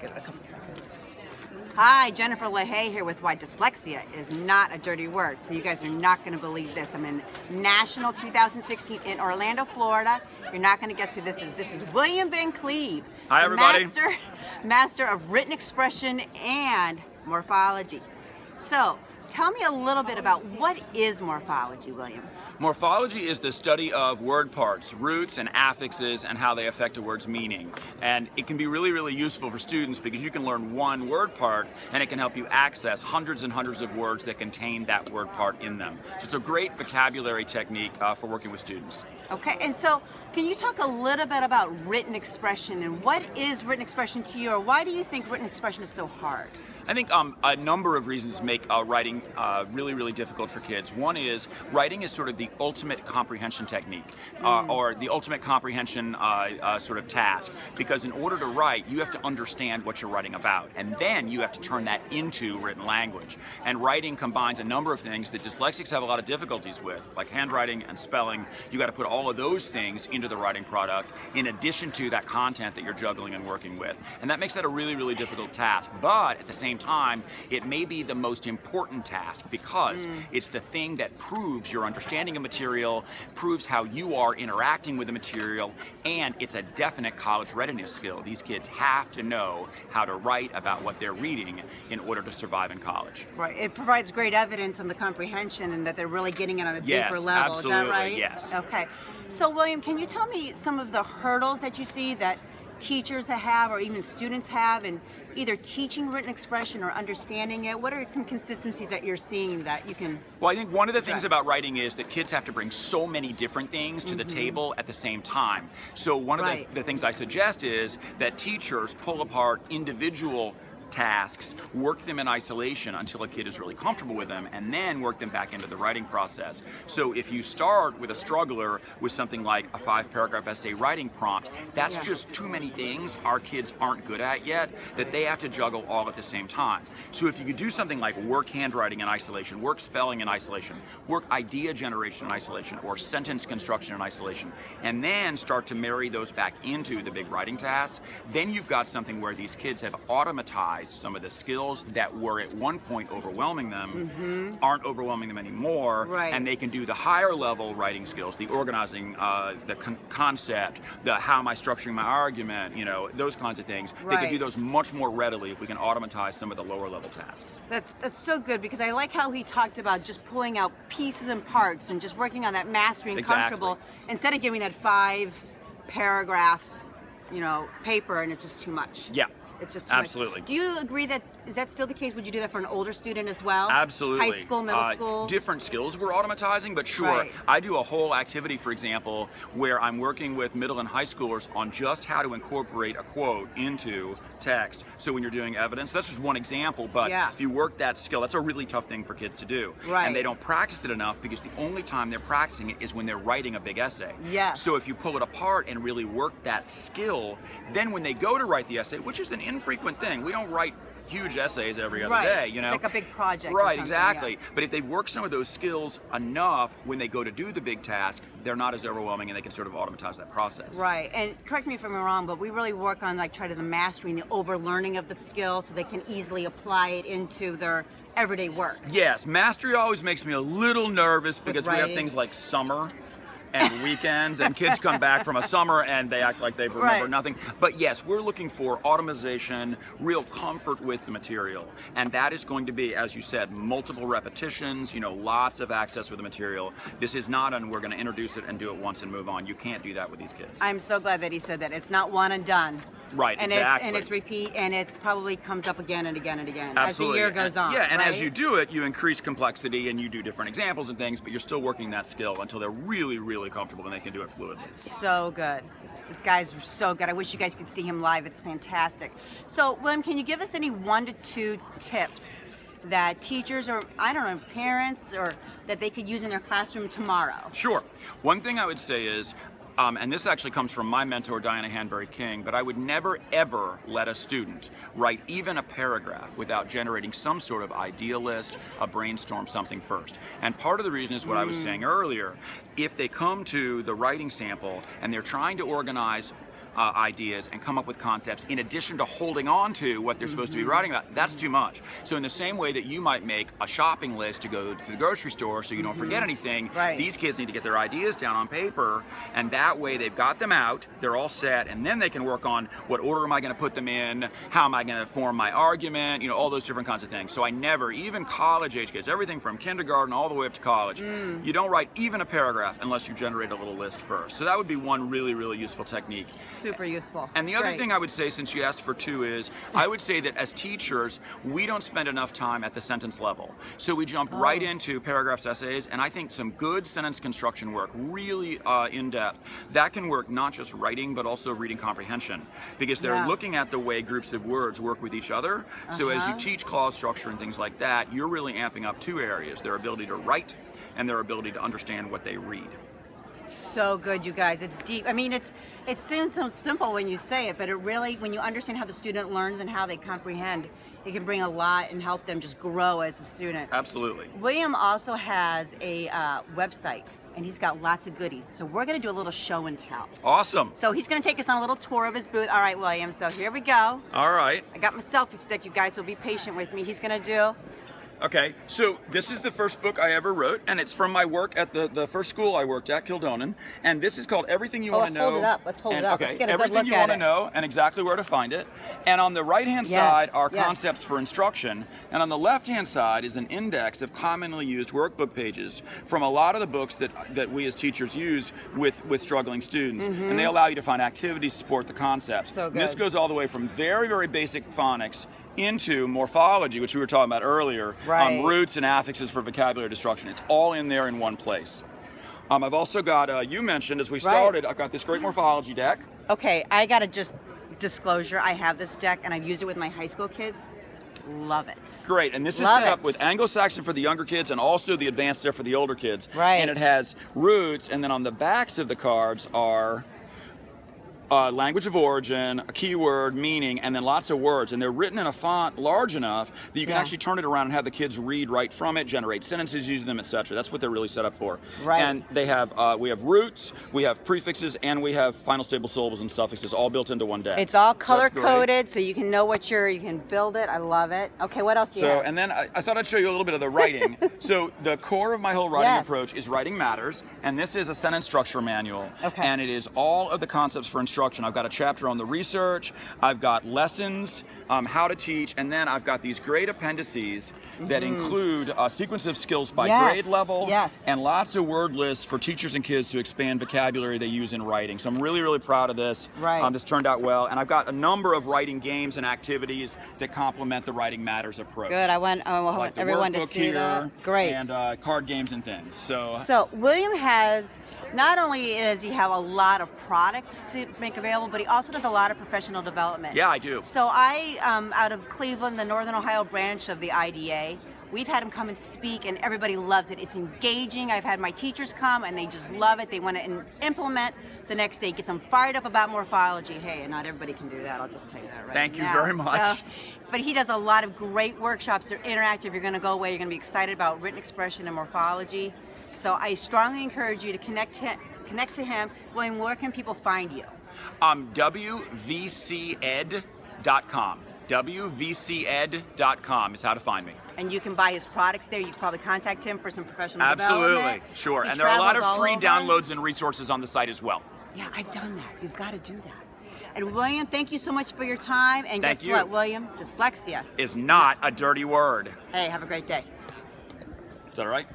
it a couple seconds. Hi, Jennifer LaHaye here with Why Dyslexia is Not a Dirty Word. So you guys are not going to believe this. I'm in National 2016 in Orlando, Florida. You're not going to guess who this is. This is William Van Cleave. Hi, everybody. Master of written expression and morphology. So tell me a little bit about what is morphology, William? Morphology is the study of word parts, roots and affixes, and how they affect a word's meaning. And it can be really, really useful for students because you can learn one word part and it can help you access hundreds and hundreds of words that contain that word part in them. So it's a great vocabulary technique for working with students. Okay, and so can you talk a little bit about written expression and what is written expression to you, or why do you think written expression is so hard? I think a number of reasons make writing really, really difficult for kids. One is writing is sort of the ultimate comprehension technique, or the ultimate comprehension sort of task, because in order to write, you have to understand what you're writing about, and then you have to turn that into written language. And writing combines a number of things that dyslexics have a lot of difficulties with, like handwriting and spelling. You got to put all of those things into the writing product, in addition to that content that you're juggling and working with. And that makes that a really, really difficult task. But at the same time, it may be the most important task because it's the thing that proves your understanding of material, proves how you are interacting with the material, and it's a definite college readiness skill. These kids have to know how to write about what they're reading in order to survive in college. Right. It provides great evidence on the comprehension and that they're really getting it on a deeper level. Absolutely, is that right? yes. Okay. So, William, can you tell me some of the hurdles that you see that teachers that have, or even students have, in either teaching written expression or understanding it? What are some consistencies that you're seeing that you can Well, I think one of the address? things about writing is that kids have to bring so many different things to the table at the same time. So one of the things I suggest is that teachers pull apart individual tasks, work them in isolation until a kid is really comfortable with them, and then work them back into the writing process. So if you start with a struggler with something like a 5-paragraph essay writing prompt, that's just too many things our kids aren't good at yet that they have to juggle all at the same time. So if you could do something like work handwriting in isolation, work spelling in isolation, work idea generation in isolation, or sentence construction in isolation, and then start to marry those back into the big writing tasks, then you've got something where these kids have automatized some of the skills that were at one point overwhelming them, aren't overwhelming them anymore, and they can do the higher level writing skills, the organizing, the concept, the how am I structuring my argument, you know, those kinds of things. They can do those much more readily if we can automatize some of the lower level tasks. That's so good, because I like how he talked about just pulling out pieces and parts and just working on that mastery and comfortable, instead of giving that 5-paragraph, you know, paper, and it's just too much. Yeah. It's just too Absolutely. much. Do you agree that, is that still the case? Would you do that for an older student as well? Absolutely. High school, middle school? Different skills we're automatizing, but sure. I do a whole activity, for example, where I'm working with middle and high schoolers on just how to incorporate a quote into text. So when you're doing evidence, that's just one example, but if you work that skill, that's a really tough thing for kids to do. And they don't practice it enough because the only time they're practicing it is when they're writing a big essay. So if you pull it apart and really work that skill, then when they go to write the essay, which is an infrequent thing, we don't write huge essays every other day, you know. It's like a big project. Right, exactly. But if they work some of those skills enough, when they go to do the big task, they're not as overwhelming and they can sort of automatize that process. Right, and correct me if I'm wrong, but we really work on like try to the mastery and the overlearning of the skill so they can easily apply it into their everyday work. Yes, mastery always makes me a little nervous because we have things like summer and weekends, and kids come back from a summer and they act like they remember nothing. But yes, we're looking for automation, real comfort with the material, and that is going to be, as you said, multiple repetitions, you know, lots of access with the material. This is not we're going to introduce it and do it once and move on. You can't do that with these kids. I'm so glad that he said that. It's not one and done. Right, and exactly. And it's repeat, and it's probably comes up again and again and again Absolutely. as the year goes on. Yeah, and as you do it, you increase complexity and you do different examples and things, but you're still working that skill until they're really, really comfortable and they can do it fluidly. So good. This guy's so good. I wish you guys could see him live. It's fantastic. So, William, can you give us any 1 to 2 tips that teachers or, I don't know, parents, or that they could use in their classroom tomorrow? Sure. One thing I would say is, and this actually comes from my mentor, Diana Hanbury King, but I would never, ever let a student write even a paragraph without generating some sort of idea list, a brainstorm, something first. And part of the reason is what I was saying earlier. If they come to the writing sample and they're trying to organize ideas and come up with concepts in addition to holding on to what they're supposed to be writing about. That's too much. So in the same way that you might make a shopping list to go to the grocery store so you don't forget anything, these kids need to get their ideas down on paper, and that way they've got them out, they're all set, and then they can work on what order am I going to put them in, how am I going to form my argument, you know, all those different kinds of things. So I never, even college age kids, everything from kindergarten all the way up to college, you don't write even a paragraph unless you generate a little list first. So that would be one really, really useful technique. Super useful. And the other thing I would say, since you asked for two, is I would say that as teachers, we don't spend enough time at the sentence level. So we jump right into paragraphs, essays, and I think some good sentence construction work, really in depth, that can work not just writing, but also reading comprehension, because they're looking at the way groups of words work with each other. So as you teach clause structure and things like that, you're really amping up two areas, their ability to write and their ability to understand what they read. So good, you guys. It's deep. I mean, it seems so simple when you say it, but it really, when you understand how the student learns and how they comprehend, it can bring a lot and help them just grow as a student. Absolutely. William also has a website, and he's got lots of goodies. So we're going to do a little show and tell. Awesome. So he's going to take us on a little tour of his booth. All right, William, so here we go. All right. I got my selfie stick, you guys, so be patient with me. He's going to do... Okay, so this is the first book I ever wrote, and it's from my work at the first school I worked at, Kildonan, and this is called Everything You Want to Know. Hold it up. Let's hold it up. Okay, Let's get a good Everything look You at Want to it. Know and exactly where to find it. And on the right-hand side are concepts for instruction, and on the left-hand side is an index of commonly used workbook pages from a lot of the books that we as teachers use with struggling students, and they allow you to find activities to support the concepts. So good. This goes all the way from very, very basic phonics into morphology, which we were talking about earlier, roots and affixes for vocabulary destruction. It's all in there in one place. I've also got, you mentioned as we started, I've got this great morphology deck. Okay, I got to just disclosure, I have this deck and I've used it with my high school kids. Love it. Great, and this is set up with Anglo-Saxon for the younger kids and also the advanced stuff for the older kids. Right. And it has roots, and then on the backs of the cards are language of origin, a keyword, meaning, and then lots of words. And they're written in a font large enough that you can actually turn it around and have the kids read right from it, generate sentences using them, etc. That's what they're really set up for. Right. And they have, we have roots, we have prefixes, and we have final stable syllables and suffixes all built into one deck. It's all color-coded, so you can know what you can build it. I love it. Okay, what else do you have? And then I thought I'd show you a little bit of the writing. So the core of my whole writing approach is Writing Matters, and this is a sentence structure manual. Okay. And it is all of the concepts for instruction. I've got a chapter on the research, I've got lessons, how to teach, and then I've got these great appendices that include a sequence of skills by grade level and lots of word lists for teachers and kids to expand vocabulary they use in writing. So I'm really, really proud of this. This turned out well, and I've got a number of writing games and activities that complement the Writing Matters approach. Good, I want everyone to see that. Great. And card games and things. So William has, not only does he have a lot of products to make available, but he also does a lot of professional development. Yeah, I do. So I, out of Cleveland, the Northern Ohio branch of the IDA, we've had him come and speak, and everybody loves it. It's engaging. I've had my teachers come, and they just love it. They want to implement the next day. It gets them fired up about morphology. Hey, and not everybody can do that. I'll just tell you that right now. Thank you very much. But he does a lot of great workshops. They're interactive. You're going to go away. You're going to be excited about written expression and morphology. So I strongly encourage you to connect to him. William, where can people find you? WVCEd.com. WVCEd.com is how to find me. And you can buy his products there. You can probably contact him for some professional development. development. Sure. And there are a lot of free downloads and resources on the site as well. Yeah, I've done that. You've got to do that. And William, thank you so much for your time. And guess what, William? Dyslexia is not a dirty word. Hey, have a great day. Is that all right?